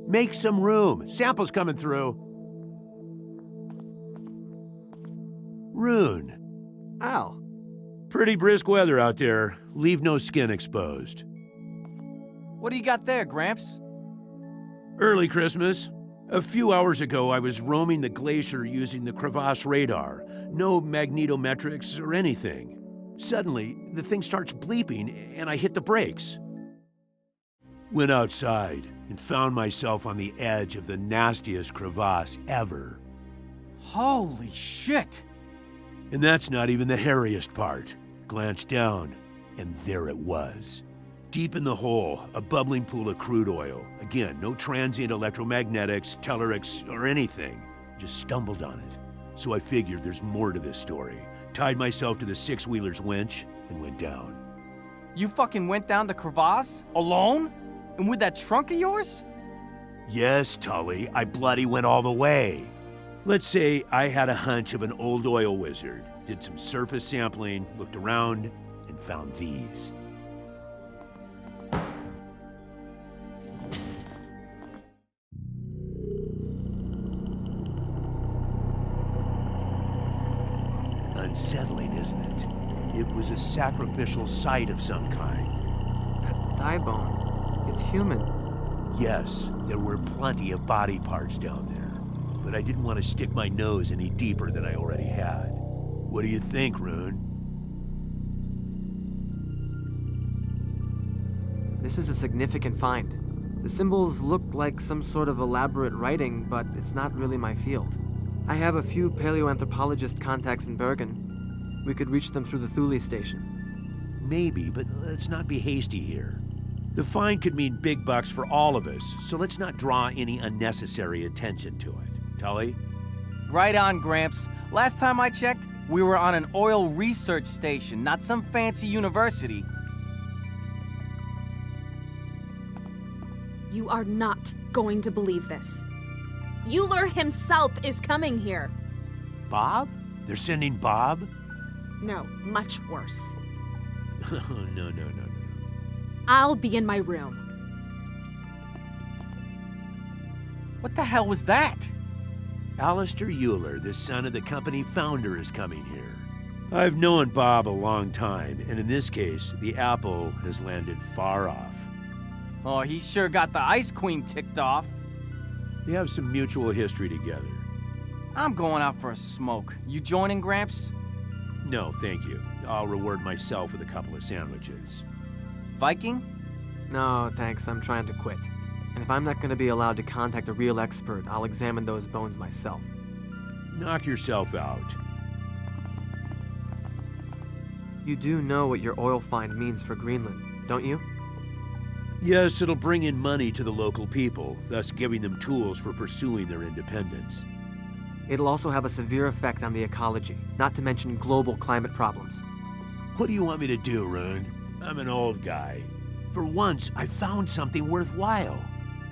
Make some room. Samples coming through. Rune. Al. Pretty brisk weather out there. Leave no skin exposed. What do you got there, Gramps? Early Christmas. A few hours ago, I was roaming the glacier using the crevasse radar. No magnetometrics or anything. Suddenly, the thing starts bleeping and I hit the brakes. Went outside and found myself on the edge of the nastiest crevasse ever. Holy shit! And that's not even the hairiest part. Glanced down, and there it was. Deep in the hole, a bubbling pool of crude oil. Again, no transient electromagnetics, tellurics, or anything. Just stumbled on it. So I figured there's more to this story. Tied myself to the six-wheeler's winch and went down. You fucking went down the crevasse? Alone? And with that trunk of yours? Yes, Tully, I bloody went all the way. Let's say I had a hunch of an old oil wizard, did some surface sampling, looked around, and found these. Unsettling, isn't it? It was a sacrificial site of some kind. That thigh bone. It's human. Yes, there were plenty of body parts down there, but I didn't want to stick my nose any deeper than I already had. What do you think, Rune? This is a significant find. The symbols look like some sort of elaborate writing, but it's not really my field. I have a few paleoanthropologist contacts in Bergen. We could reach them through the Thule station. Maybe, but let's not be hasty here. The find could mean big bucks for all of us, so let's not draw any unnecessary attention to it. Tully? Right on, Gramps. Last time I checked, we were on an oil research station, not some fancy university. You are not going to believe this. Euler himself is coming here. Bob? They're sending Bob? No, much worse. No. I'll be in my room. What the hell was that? Alistair Euler, the son of the company founder, is coming here. I've known Bob a long time, and in this case, the apple has landed far off. Oh, he sure got the Ice Queen ticked off. They have some mutual history together. I'm going out for a smoke. You joining, Gramps? No, thank you. I'll reward myself with a couple of sandwiches. Viking? No, thanks. I'm trying to quit. And if I'm not going to be allowed to contact a real expert, I'll examine those bones myself. Knock yourself out. You do know what your oil find means for Greenland, don't you? Yes, it'll bring in money to the local people, thus giving them tools for pursuing their independence. It'll also have a severe effect on the ecology, not to mention global climate problems. What do you want me to do, Rune? I'm an old guy. For once, I found something worthwhile.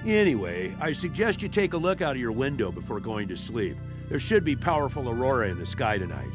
Anyway, I suggest you take a look out of your window before going to sleep. There should be powerful aurora in the sky tonight.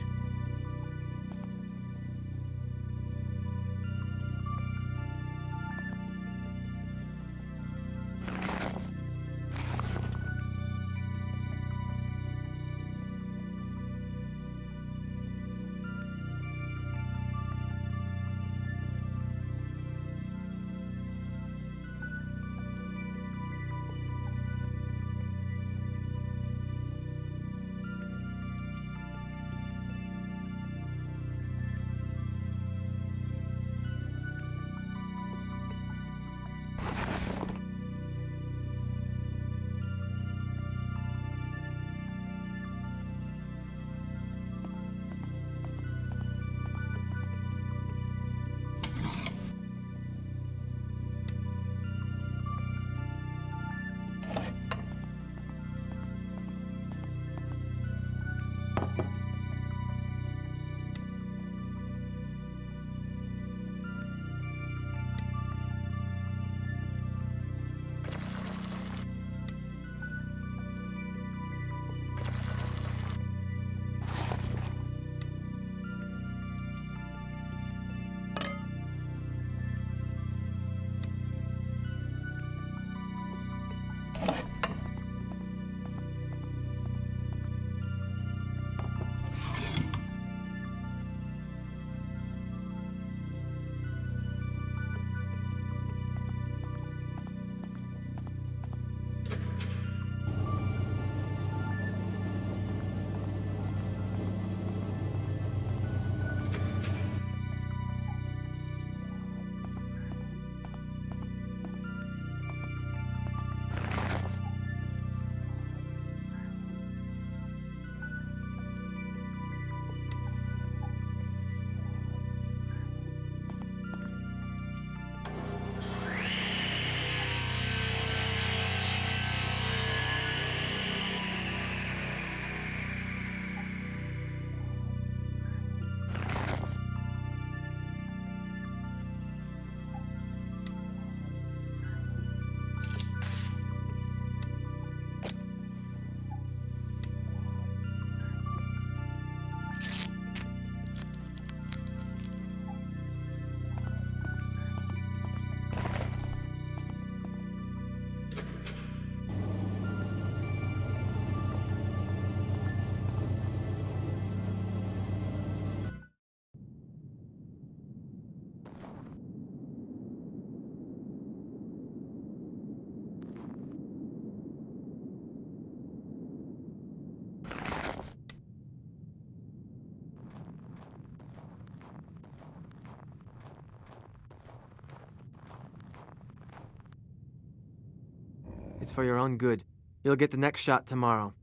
It's for your own good. You'll get the next shot tomorrow.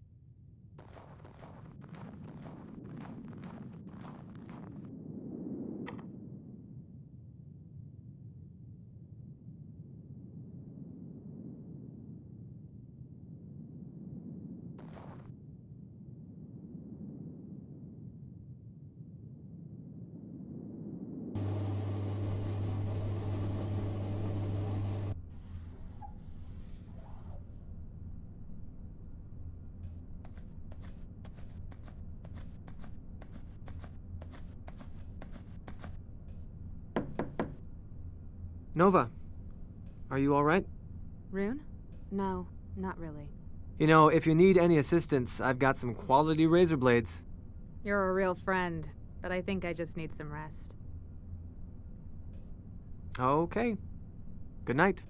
Nova, are you all right? Rune? No, not really. You know, if you need any assistance, I've got some quality razor blades. You're a real friend, but I think I just need some rest. Okay. Good night.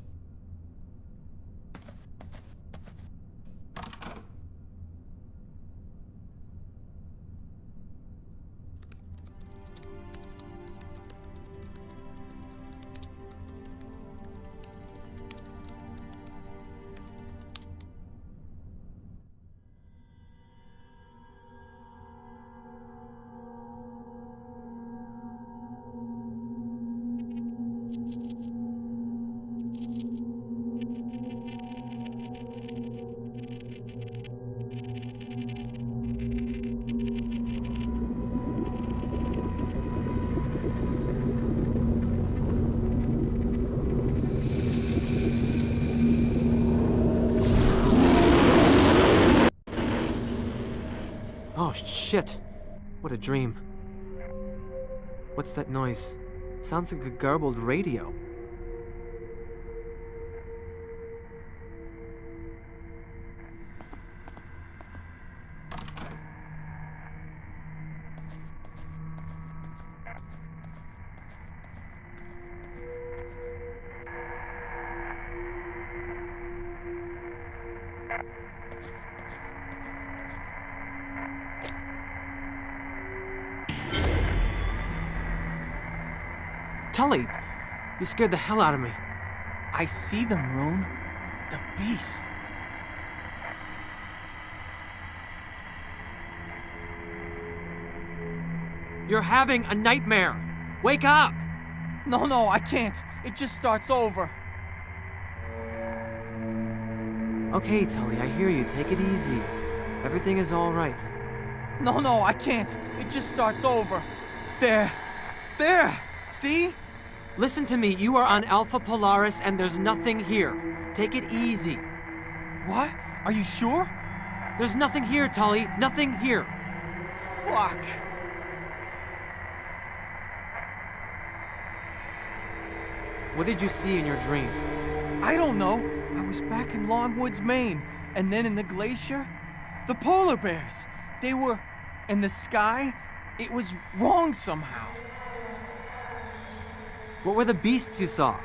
Oh, shit. What a dream. What's that noise? Sounds like a garbled radio. Tully, you scared the hell out of me. I see them, Rune. The beast. You're having a nightmare. Wake up! No, I can't. It just starts over. Okay, Tully, I hear you. Take it easy. Everything is all right. No, I can't. It just starts over. There. See? Listen to me. You are on Alpha Polaris and there's nothing here. Take it easy. What? Are you sure? There's nothing here, Tully. Nothing here. Fuck. What did you see in your dream? I don't know. I was back in Longwoods, Maine, and then in the glacier, the polar bears. They were in the sky. It was wrong somehow. What were the beasts you saw?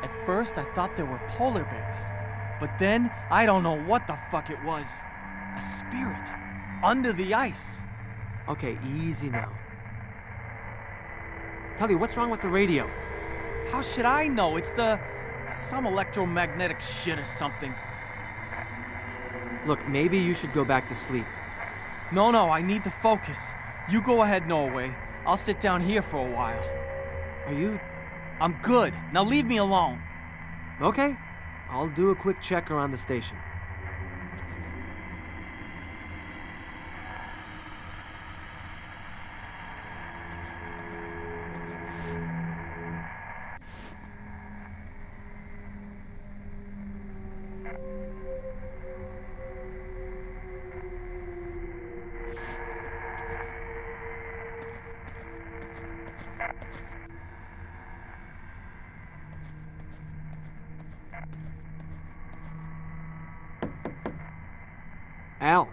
At first, I thought they were polar bears. But then, I don't know what the fuck it was. A spirit. Under the ice. Okay, easy now. Tully, what's wrong with the radio? How should I know? It's some electromagnetic shit or something. Look, maybe you should go back to sleep. No, I need to focus. You go ahead, Norway. I'll sit down here for a while. Are you... I'm good. Now leave me alone. Okay. I'll do a quick check around the station. Al.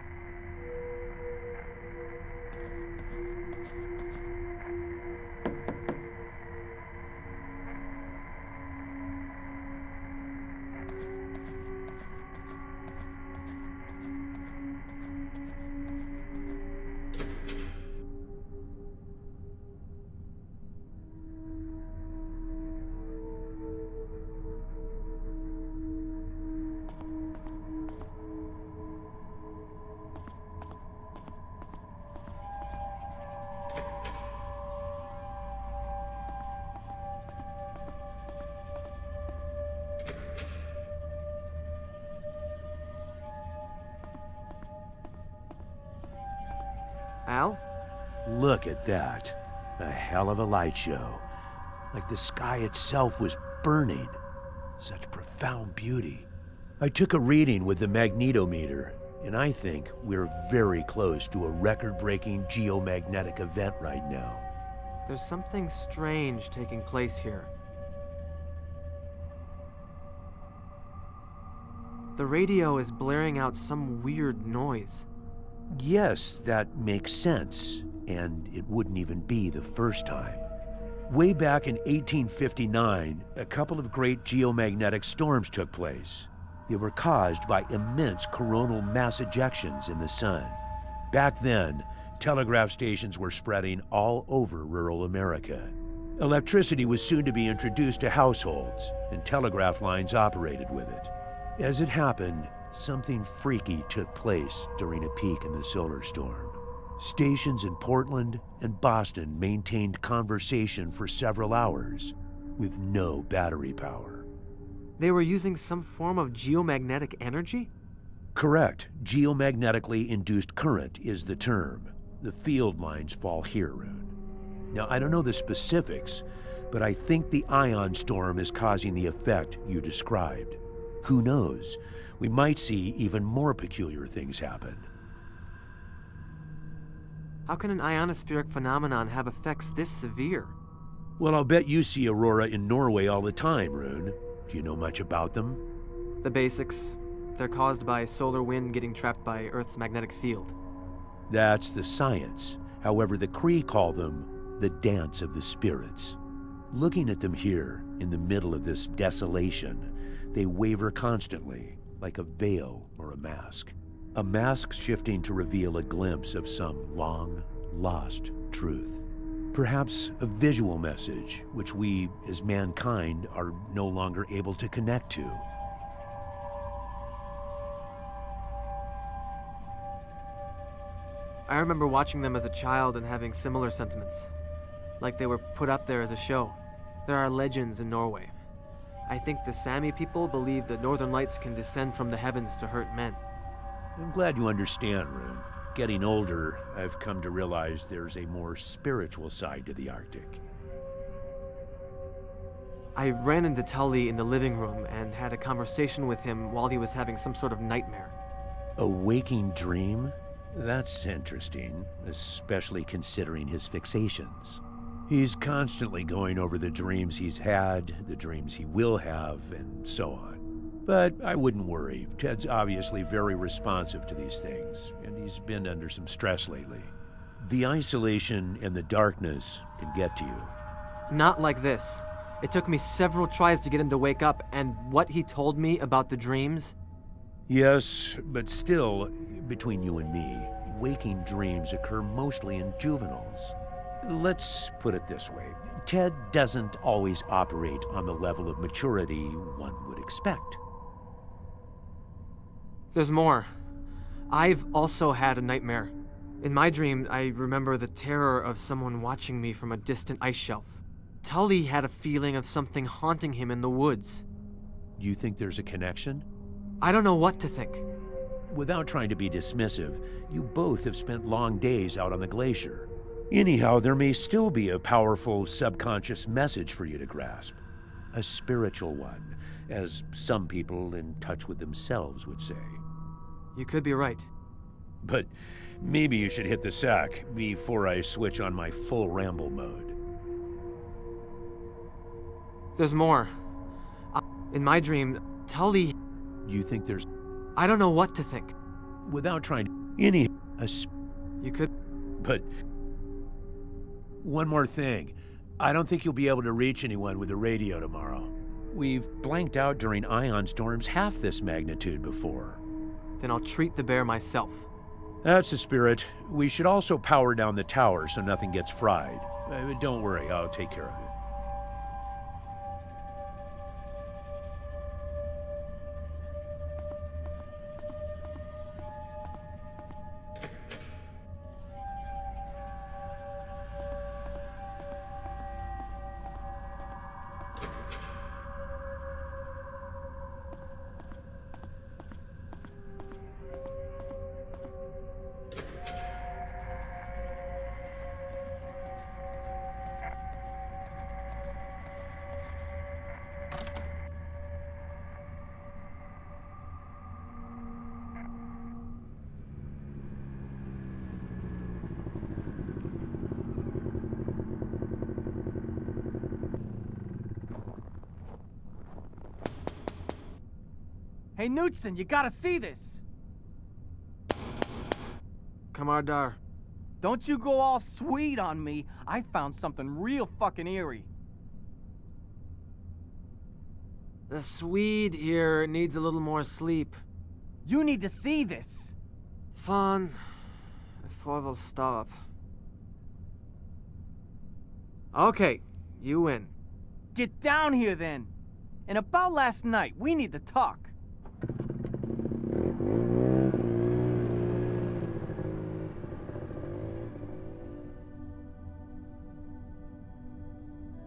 Al? Look at that. A hell of a light show. Like the sky itself was burning. Such profound beauty. I took a reading with the magnetometer, and I think we're very close to a record-breaking geomagnetic event right now. There's something strange taking place here. The radio is blaring out some weird noise. Yes, that makes sense, and it wouldn't even be the first time. Way back in 1859, a couple of great geomagnetic storms took place. They were caused by immense coronal mass ejections in the sun. Back then, telegraph stations were spreading all over rural America. Electricity was soon to be introduced to households, and telegraph lines operated with it. As it happened, something freaky took place during a peak in the solar storm. Stations in Portland and Boston maintained conversation for several hours with no battery power. They were using some form of geomagnetic energy? Correct. Geomagnetically induced current is the term. The field lines fall here, Rune. Now, I don't know the specifics, but I think the ion storm is causing the effect you described. Who knows? We might see even more peculiar things happen. How can an ionospheric phenomenon have effects this severe? Well, I'll bet you see aurora in Norway all the time, Rune. Do you know much about them? The basics. They're caused by solar wind getting trapped by Earth's magnetic field. That's the science. However, the Cree call them the dance of the spirits. Looking at them here, in the middle of this desolation, they waver constantly, like a veil or a mask. A mask shifting to reveal a glimpse of some long, lost truth. Perhaps a visual message, which we, as mankind, are no longer able to connect to. I remember watching them as a child and having similar sentiments. Like they were put up there as a show. There are legends in Norway. I think the Sami people believe the northern lights can descend from the heavens to hurt men. I'm glad you understand, Rune. Getting older, I've come to realize there's a more spiritual side to the Arctic. I ran into Tully in the living room and had a conversation with him while he was having some sort of nightmare. A waking dream? That's interesting, especially considering his fixations. He's constantly going over the dreams he's had, the dreams he will have, and so on. But I wouldn't worry. Ted's obviously very responsive to these things, and he's been under some stress lately. The isolation and the darkness can get to you. Not like this. It took me several tries to get him to wake up, and what he told me about the dreams... Yes, but still, between you and me, waking dreams occur mostly in juveniles. Let's put it this way. Ted doesn't always operate on the level of maturity one would expect. There's more. I've also had a nightmare. In my dream, I remember the terror of someone watching me from a distant ice shelf. Tully had a feeling of something haunting him in the woods. Do you think there's a connection? I don't know what to think. Without trying to be dismissive, you both have spent long days out on the glacier. Anyhow, there may still be a powerful subconscious message for you to grasp. A spiritual one, as some people in touch with themselves would say. You could be right. But maybe you should hit the sack before I switch on my full ramble mode. There's more. In my dream, Tully... You think there's... I don't know what to think. Without trying to... You could... But... One more thing. I don't think you'll be able to reach anyone with the radio tomorrow. We've blanked out during ion storms half this magnitude before. Then I'll treat the bear myself. That's the spirit. We should also power down the tower so nothing gets fried. Don't worry, I'll take care of it. Hey, Knudsen, you gotta see this. Kamardar. Don't you go all sweet on me. I found something real fucking eerie. The Swede here needs a little more sleep. You need to see this. Fan, before we'll stop. Okay, you win. Get down here then. And about last night, we need to talk.